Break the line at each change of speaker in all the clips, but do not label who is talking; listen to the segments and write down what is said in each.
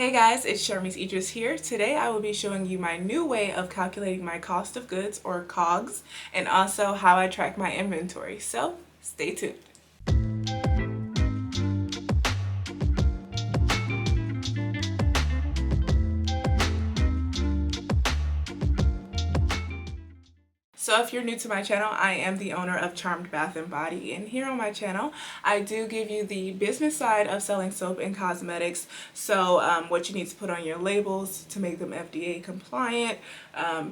Hey guys, it's Sharmise Idris here. Today I will be showing you my new way of calculating my cost of goods, or COGS, and also how I track my inventory. So stay tuned. So if you're new to my channel, I am the owner of Charmed Bath & Body, and here on my channel I do give you the business side of selling soap and cosmetics. So what you need to put on your labels to make them FDA compliant,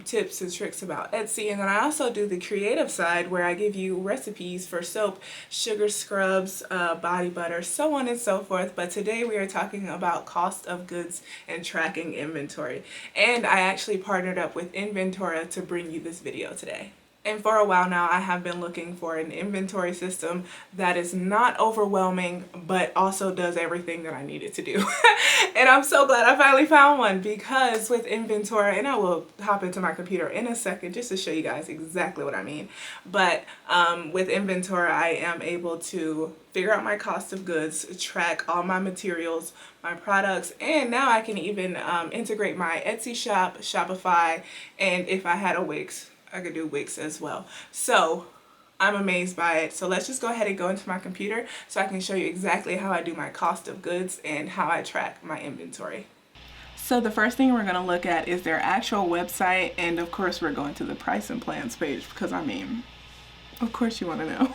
tips and tricks about Etsy, and then I also do the creative side where I give you recipes for soap, sugar scrubs, body butter, so on and so forth. But today we are talking about cost of goods and tracking inventory, and I actually partnered up with Inventora to bring you this video today. And for a while now, I have been looking for an inventory system that is not overwhelming, but also does everything that I need it to do. And I'm so glad I finally found one, because with Inventora, and I will hop into my computer in a second just to show you guys exactly what I mean. But with Inventora, I am able to figure out my cost of goods, track all my materials, my products, and now I can even integrate my Etsy shop, Shopify, and if I had a Wix, I could do Wix as well. So I'm amazed by it. So let's just go ahead and go into my computer so I can show you exactly how I do my cost of goods and how I track my inventory. So the first thing we're going to look at is their actual website, and of course we're going to the price and plans page because I mean, of course you want to know.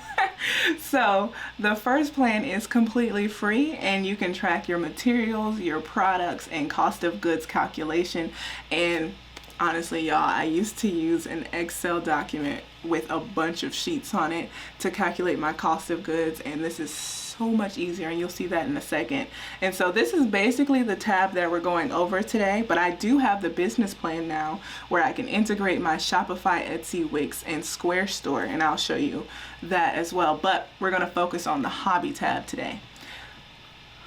So the first plan is completely free, and you can track your materials, your products, and cost of goods calculation. And honestly, y'all, I used to use an Excel document with a bunch of sheets on it to calculate my cost of goods, and this is so much easier, and you'll see that in a second. And so this is basically the tab that we're going over today, but I do have the business plan now where I can integrate my Shopify, Etsy, Wix, and Square store, and I'll show you that as well. But we're going to focus on the hobby tab today.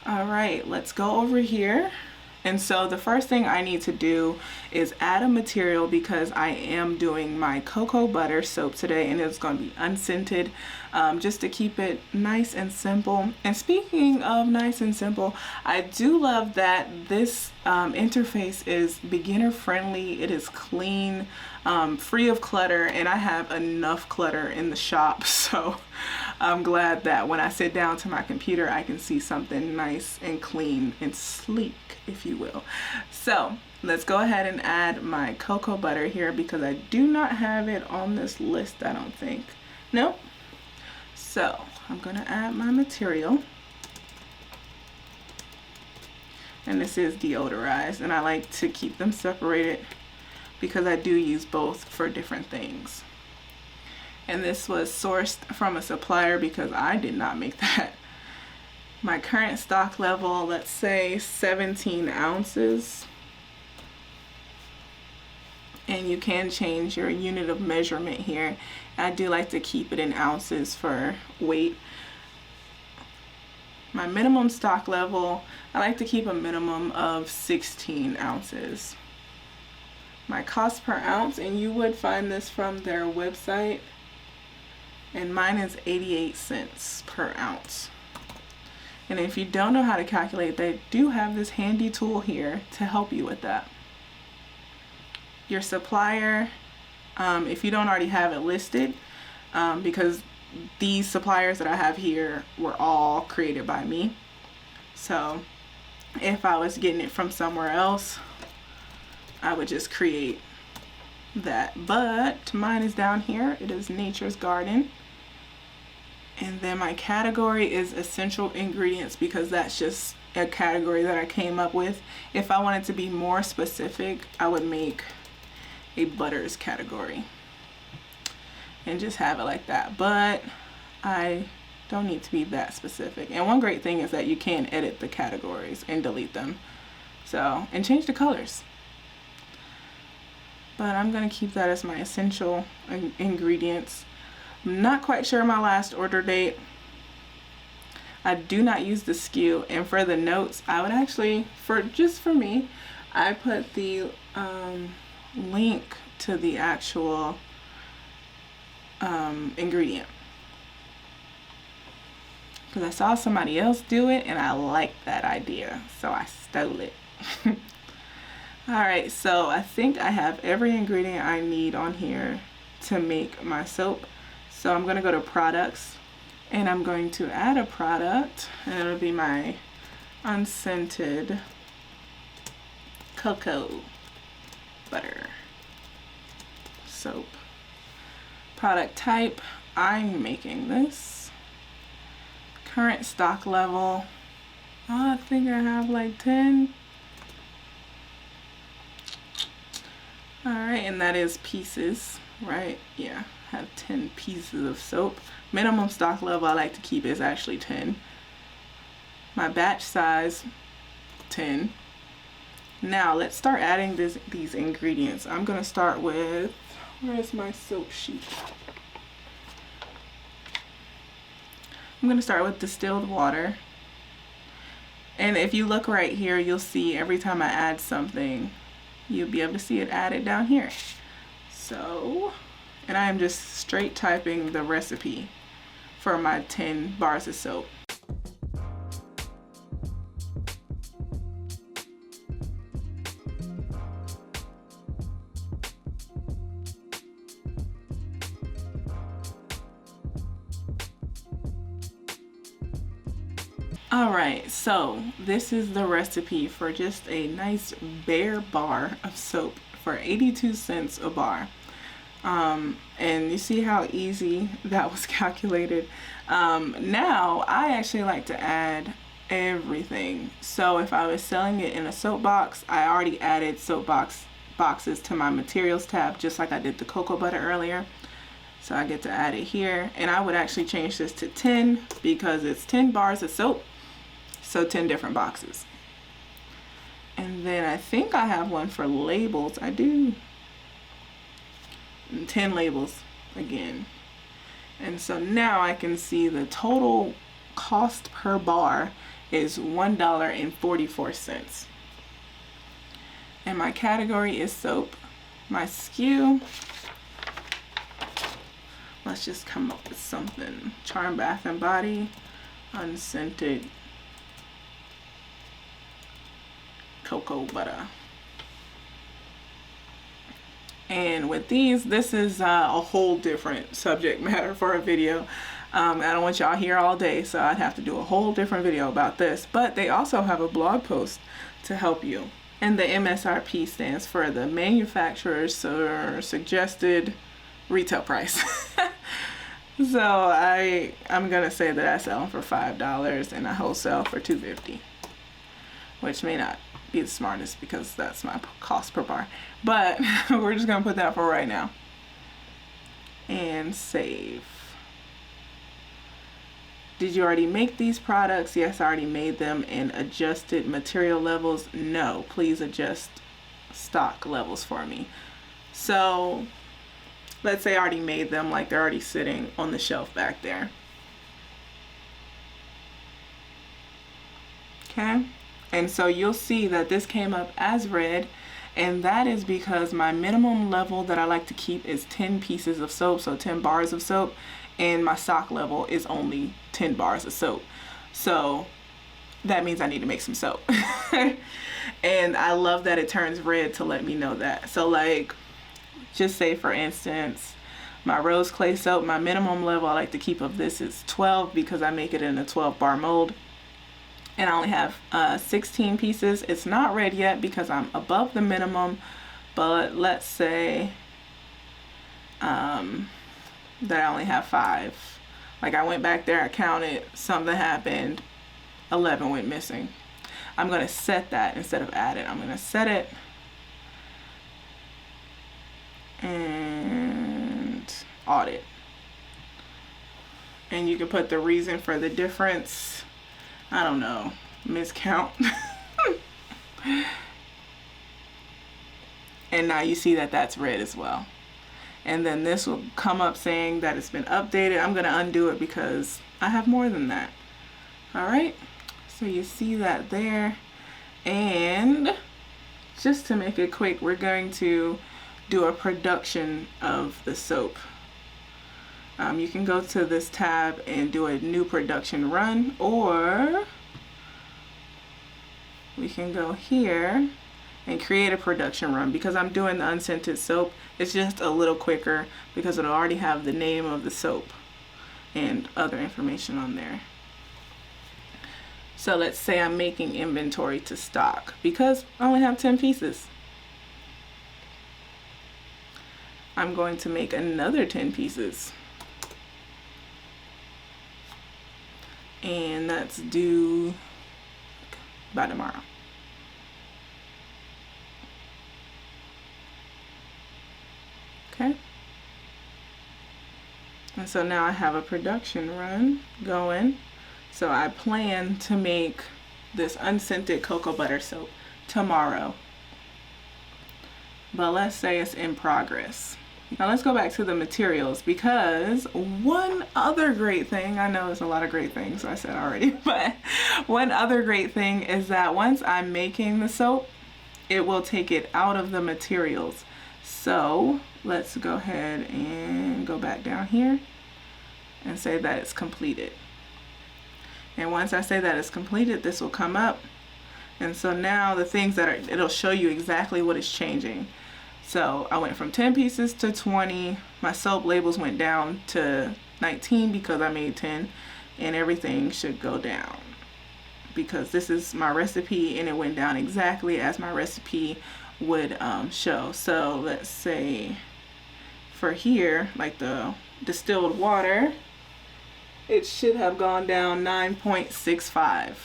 All right, let's go over here. And so the first thing I need to do is add a material, because I am doing my cocoa butter soap today, and it's going to be unscented, just to keep it nice and simple. And speaking of nice and simple, I do love that this interface is beginner friendly. It is clean, free of clutter, and I have enough clutter in the shop, so I'm glad that when I sit down to my computer I can see something nice and clean and sleek, if you will. So let's go ahead and add my cocoa butter here, because I do not have it on this list, I don't think. Nope. So I'm going to add my material, and this is deodorized, and I like to keep them separated because I do use both for different things. And this was sourced from a supplier because I did not make that. My current stock level, let's say 17 ounces. And you can change your unit of measurement here. I do like to keep it in ounces for weight. My minimum stock level, I like to keep a minimum of 16 ounces. My cost per ounce, and you would find this from their website, and mine is 88 cents per ounce. And if you don't know how to calculate, they do have this handy tool here to help you with that. Your supplier, if you don't already have it listed, because these suppliers that I have here were all created by me. So if I was getting it from somewhere else, I would just create that. But mine is down here. It is Nature's Garden. And then my category is essential ingredients, because that's just a category that I came up with. If I wanted to be more specific, I would make a butters category and just have it like that. But I don't need to be that specific. And one great thing is that you can edit the categories and delete them. So, and change the colors. But I'm going to keep that as my essential ingredients. I'm not quite sure my last order date. I do not use the SKU, and for the notes, I would actually, for me, I put the link to the actual ingredient, because I saw somebody else do it and I liked that idea, so I stole it. Alright, so I think I have every ingredient I need on here to make my soap. So I'm going to go to products and I'm going to add a product, and it'll be my unscented cocoa butter soap. Product type, I'm making this. Current stock level, I think I have like 10. Alright, and that is pieces, right? Yeah, I have 10 pieces of soap. Minimum stock level I like to keep is actually 10. My batch size, 10. Now let's start adding these ingredients. I'm going to start with, where's my soap sheet? I'm going to start with distilled water. And if you look right here, you'll see every time I add something, you'll be able to see it added down here. So, and I am just straight typing the recipe for my 10 bars of soap. Alright, so this is the recipe for just a nice bare bar of soap for 82 cents a bar. And you see how easy that was calculated. Now I actually like to add everything. So if I was selling it in a soap box, I already added soap boxes to my materials tab, just like I did the cocoa butter earlier. So I get to add it here, and I would actually change this to 10 because it's 10 bars of soap. So 10 different boxes. And then I think I have one for labels. I do. 10 labels again. And so now I can see the total cost per bar is $1.44. And my category is soap. My SKU, let's just come up with something. Charmed Bath and Body, unscented cocoa butter. And with these, this is a whole different subject matter for a video. I don't want y'all here all day, so I'd have to do a whole different video about this. But they also have a blog post to help you. And the MSRP stands for the manufacturer's suggested retail price. So I'm gonna say that I sell them for $5 and I wholesale for $2.50, which may not be the smartest because that's my cost per bar, but we're just gonna put that for right now and save. Did you already make these products? Yes, I already made them. And adjusted material levels? No, please adjust stock levels for me. So let's say I already made them, like they're already sitting on the shelf back there. Okay. And so you'll see that this came up as red, and that is because my minimum level that I like to keep is 10 pieces of soap, so 10 bars of soap, and my stock level is only 10 bars of soap. So that means I need to make some soap. And I love that it turns red to let me know that. So like, just say for instance, my rose clay soap, my minimum level I like to keep of this is 12 because I make it in a 12 bar mold. And I only have 16 pieces. It's not red yet because I'm above the minimum, but let's say that I only have 5. Like I went back there, I counted, something happened, 11 went missing. I'm gonna set that instead of add it. I'm gonna set it and audit. And you can put the reason for the difference. I don't know, miscount. And now you see that that's red as well. And then this will come up saying that it's been updated. I'm gonna undo it because I have more than that. All right, so you see that there. And just to make it quick, we're going to do a production of the soap. You can go to this tab and do a new production run, or we can go here and create a production run. Because I'm doing the unscented soap, it's just a little quicker because it'll already have the name of the soap and other information on there. So let's say I'm making inventory to stock because I only have 10 pieces. I'm going to make another 10 pieces. And that's due by tomorrow. Okay. And so now I have a production run going. So I plan to make this unscented cocoa butter soap tomorrow. But let's say it's in progress. Now let's go back to the materials, because one other great thing, I know there's a lot of great things I said already, but one other great thing is that once I'm making the soap, it will take it out of the materials. So let's go ahead and go back down here and say that it's completed. And once I say that it's completed, this will come up. And so now the things that are, it'll show you exactly what is changing. So I went from 10 pieces to 20. My soap labels went down to 19 because I made 10, and everything should go down because this is my recipe and it went down exactly as my recipe would show. So let's say for here, like the distilled water, it should have gone down 9.65.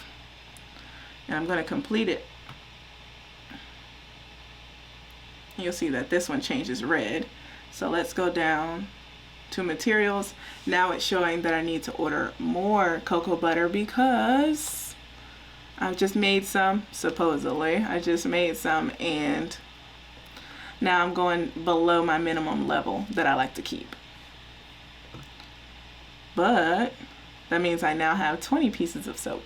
And I'm going to complete it. You'll see that this one changes red. So let's go down to materials. Now it's showing that I need to order more cocoa butter because I've just made some, supposedly. I just made some, and now I'm going below my minimum level that I like to keep. But that means I now have 20 pieces of soap.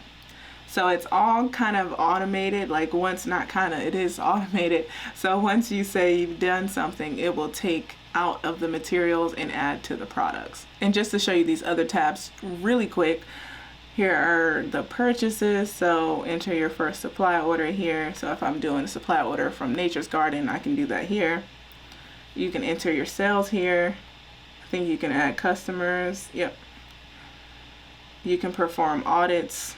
So it's all kind of automated, like once, not kind of, it is automated. So once you say you've done something, it will take out of the materials and add to the products. And just to show you these other tabs really quick, here are the purchases. So enter your first supply order here. So if I'm doing a supply order from Nature's Garden, I can do that here. You can enter your sales here. I think you can add customers. Yep. You can perform audits.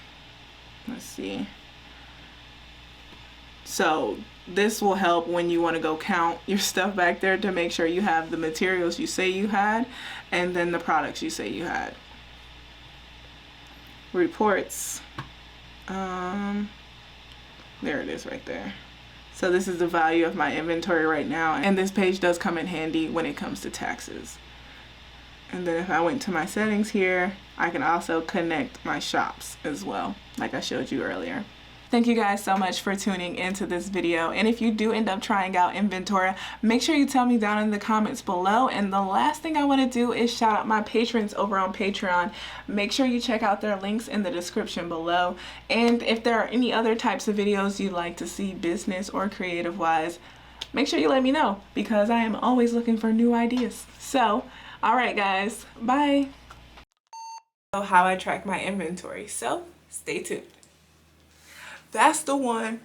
Let's see. So this will help when you want to go count your stuff back there to make sure you have the materials you say you had and then the products you say you had. Reports. There it is right there. So this is the value of my inventory right now, and this page does come in handy when it comes to taxes. And then if I went to my settings here, I can also connect my shops as well, like I showed you earlier. Thank you guys so much for tuning into this video. And if you do end up trying out Inventora, make sure you tell me down in the comments below. And the last thing I want to do is shout out my patrons over on Patreon. Make sure you check out their links in the description below. And if there are any other types of videos you'd like to see, business or creative wise, make sure you let me know because I am always looking for new ideas. So, all right guys, bye. How I track my inventory, so stay tuned. That's the one.